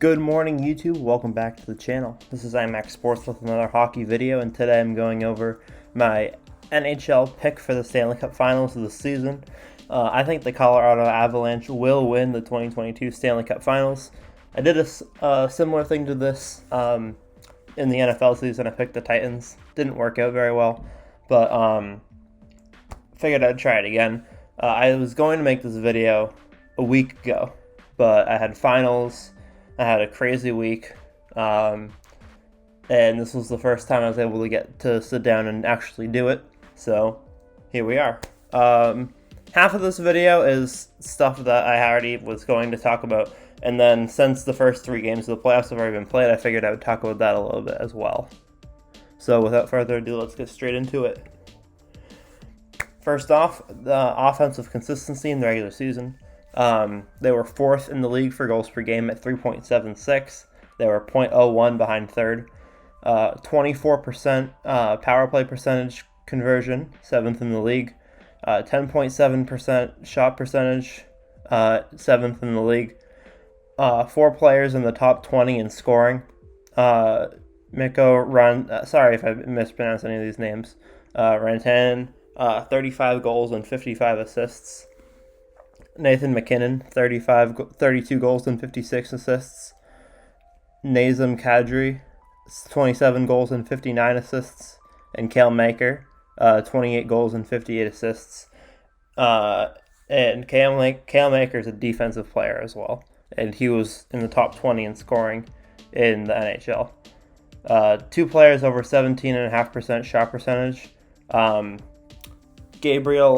Good morning, YouTube. Welcome back to the channel. This is IMAX Sports with another hockey video, and today I'm going over my NHL pick for the Stanley Cup Finals of the season. I think the Colorado Avalanche will win the 2022 Stanley Cup Finals. I did a similar thing to this in the NFL season. I picked the Titans. Didn't work out very well, but figured I'd try it again. I was going to make this video a week ago, but I had finals. I had a crazy week, and this was the first time I was able to get to sit down and actually do it, so here we are. Half of this video is stuff that I already was going to talk about, and then since the first 3 games of the playoffs have already been played, I figured I would talk about that a little bit as well. So without further ado, let's get straight into it. First off, the offensive consistency in the regular season. They were 4th in the league for goals per game at 3.76. They were 0.01 behind third. 24% power play percentage conversion, 7th in the league. 10.7% shot percentage, 7th in the league. 4 players in the top 20 in scoring. Sorry if I mispronounced any of these names. Rantanen, 35 goals and 55 assists. Nathan McKinnon, 32 goals and 56 assists. Nazem Kadri, 27 goals and 59 assists. And Cale Makar, 28 goals and 58 assists. And Cale Makar is a defensive player as well. And he was in the top 20 in scoring in the NHL. 2 players over 17.5% shot percentage. Gabriel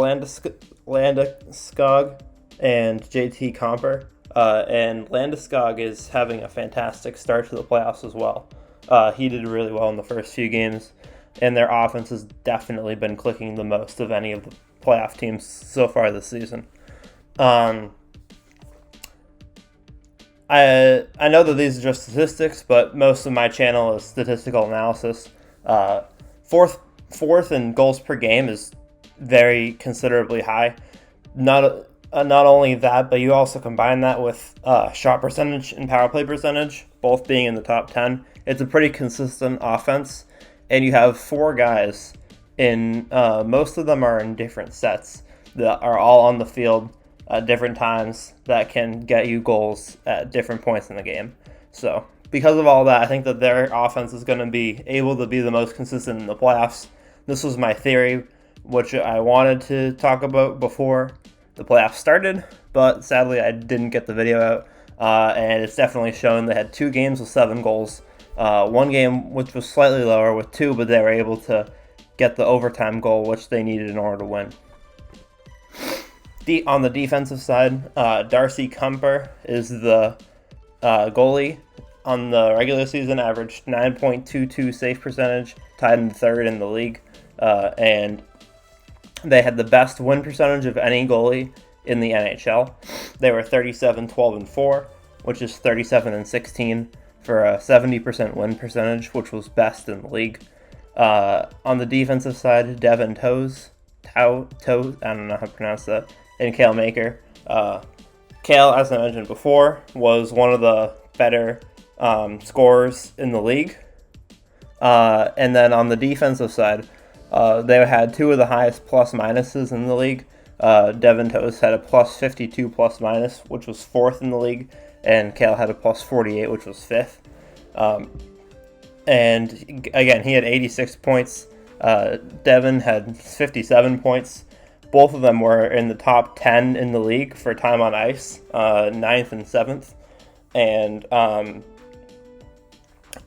Landeskog and JT Comper, and Landeskog is having a fantastic start to the playoffs as well. He did really well in the first few games, and their offense has definitely been clicking the most of any of the playoff teams so far this season. I know that these are just statistics, but most of my channel is statistical analysis. Fourth in goals per game is very considerably high. Not only that, but you also combine that with shot percentage and power play percentage, both being in the top 10. It's a pretty consistent offense, and you have 4 guys in, most of them are in different sets that are all on the field at different times that can get you goals at different points in the game. So because of all that, I think that their offense is going to be able to be the most consistent in the playoffs. This was my theory, which I wanted to talk about before the playoffs started, but sadly I didn't get the video out, and it's definitely shown. They had 2 games with 7 goals, 1 game which was slightly lower with 2, but they were able to get the overtime goal which they needed in order to win. On the defensive side, Darcy Kuemper is the goalie. On the regular season, averaged 9.22 save percentage, tied in 3rd in the league, and they had the best win percentage of any goalie in the NHL. They were 37-12-4, which is 37-16 for a 70% win percentage, which was best in the league. On the defensive side, Devin Toews, I don't know how to pronounce that, and Cale Makar. Cale, as I mentioned before, was one of the better scorers in the league. And then on the defensive side, they had 2 of the highest plus-minuses in the league. Devin Toews had a plus 52 plus-minus, which was 4th in the league, and Cale had a plus 48, which was 5th. And again, he had 86 points. Devin had 57 points. Both of them were in the top 10 in the league for time on ice, 9th and 7th.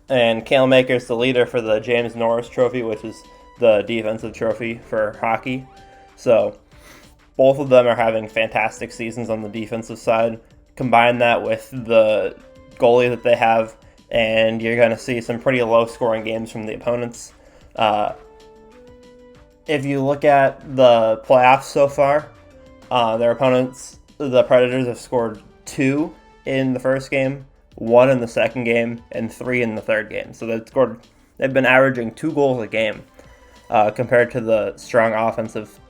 And Cale Makar is the leader for the James Norris Trophy, which is the defensive trophy for hockey. So both of them are having fantastic seasons on the defensive side. Combine that with the goalie that they have, and you're going to see some pretty low-scoring games from the opponents. If you look at the playoffs so far, their opponents, the Predators, have scored 2 in the first game, 1 in the second game, and 3 in the third game. So they've been averaging 2 goals a game compared to the strong offensive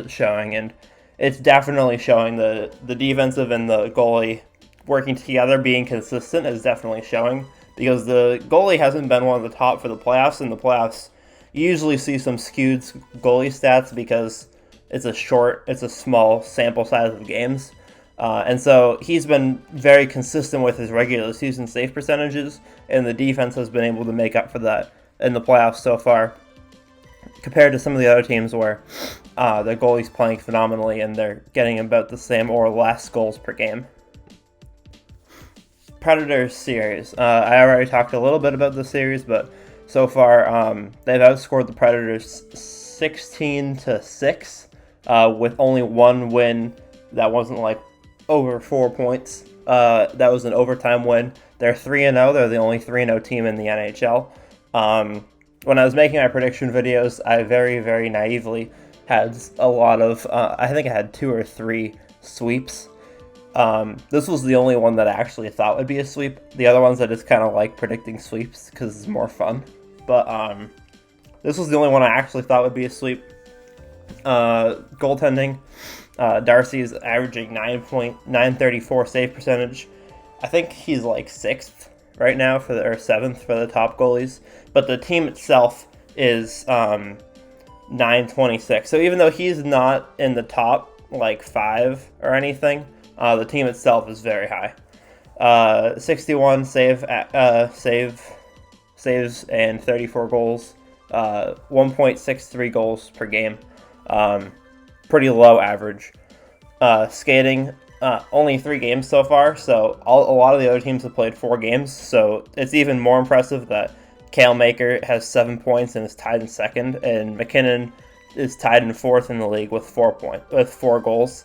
showing, and it's definitely showing the defensive and the goalie working together, being consistent, is definitely showing, because the goalie hasn't been one of the top for the playoffs. In the playoffs, you usually see some skewed goalie stats because it's a small sample size of games. And so he's been very consistent with his regular season save percentages, and the defense has been able to make up for that in the playoffs so far, compared to some of the other teams where their goalie's playing phenomenally and they're getting about the same or less goals per game. Predators series. I already talked a little bit about the series, but so far they've outscored the Predators 16-6 with only one win that wasn't like over 4 points. That was an overtime win. They're 3-0. They're the only 3-0 team in the NHL. When I was making my prediction videos, I very, very naively had a lot of, I think I had 2 or 3 sweeps. This was the only one that I actually thought would be a sweep. The other ones I just kind of like predicting sweeps because it's more fun. But this was the only one I actually thought would be a sweep. Goaltending. Darcy's averaging 9.934 save percentage. I think he's like 6th right now or 7th for the top goalies, but the team itself is 926. So even though he's not in the top like 5 or anything, the team itself is very high. 61 saves and 34 goals. 1.63 goals per game. Pretty low average. Skating, only 3 games so far, so a lot of the other teams have played 4 games, so it's even more impressive that Cale Maker has 7 points and is tied in 2nd, and McKinnon is tied in 4th in the league with 4 goals.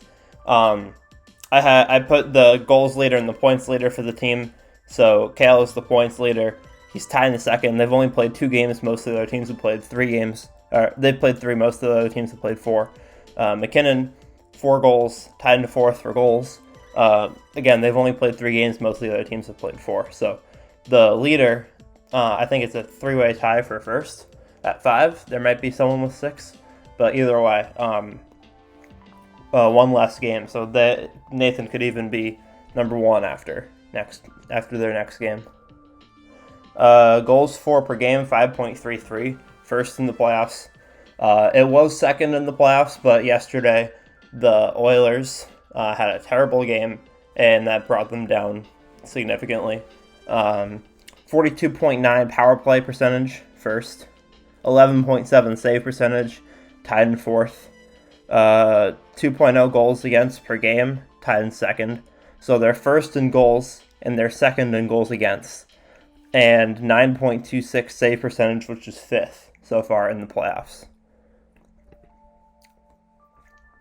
I put the goals leader and the points leader for the team, so Cale is the points leader. He's tied in 2nd. They've only played 2 games. Most of the other teams have played 3 games. They've played 3. Most of the other teams have played 4. McKinnon, 4 goals, tied in 4th for goals. Again, they've only played 3 games. Most of the other teams have played 4. So the leader, I think it's a 3-way tie for first at 5. There might be someone with 6, but either way, one less game. So that Nathan could even be number 1 after their next game. Goals for per game, 5.33, first in the playoffs. It was 2nd in the playoffs, but yesterday the Oilers had a terrible game, and that brought them down significantly. 42.9 power play percentage, first. 11.7 save percentage, tied in 4th. 2.0 goals against per game, tied in 2nd. So they're first in goals, and they're 2nd in goals against. And 9.26 save percentage, which is 5th so far in the playoffs.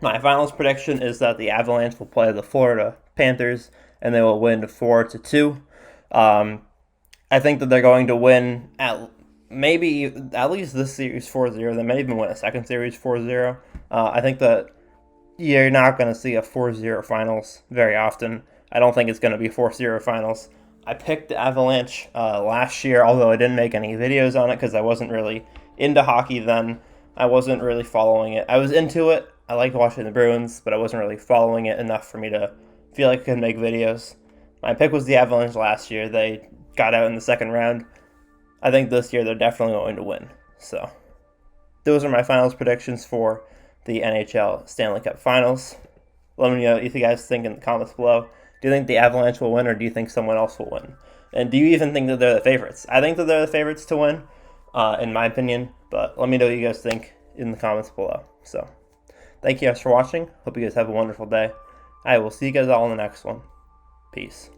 My finals prediction is that the Avalanche will play the Florida Panthers, and they will win 4-2. I think that they're going to win at least this series 4-0. They may even win a second series 4-0. I think that you're not going to see a 4-0 finals very often. I don't think it's going to be 4-0 finals. I picked the Avalanche last year, although I didn't make any videos on it because I wasn't really into hockey then. I wasn't really following it. I was into it. I liked watching the Bruins, but I wasn't really following it enough for me to feel like I could make videos. My pick was the Avalanche last year. They got out in the 2nd round. I think this year they're definitely going to win. So those are my finals predictions for the NHL Stanley Cup Finals. Let me know what you guys think in the comments below. Do you think the Avalanche will win, or do you think someone else will win? And do you even think that they're the favorites? I think that they're the favorites to win, in my opinion. But let me know what you guys think in the comments below. So thank you guys for watching. Hope you guys have a wonderful day. I will see you guys all in the next one. Peace.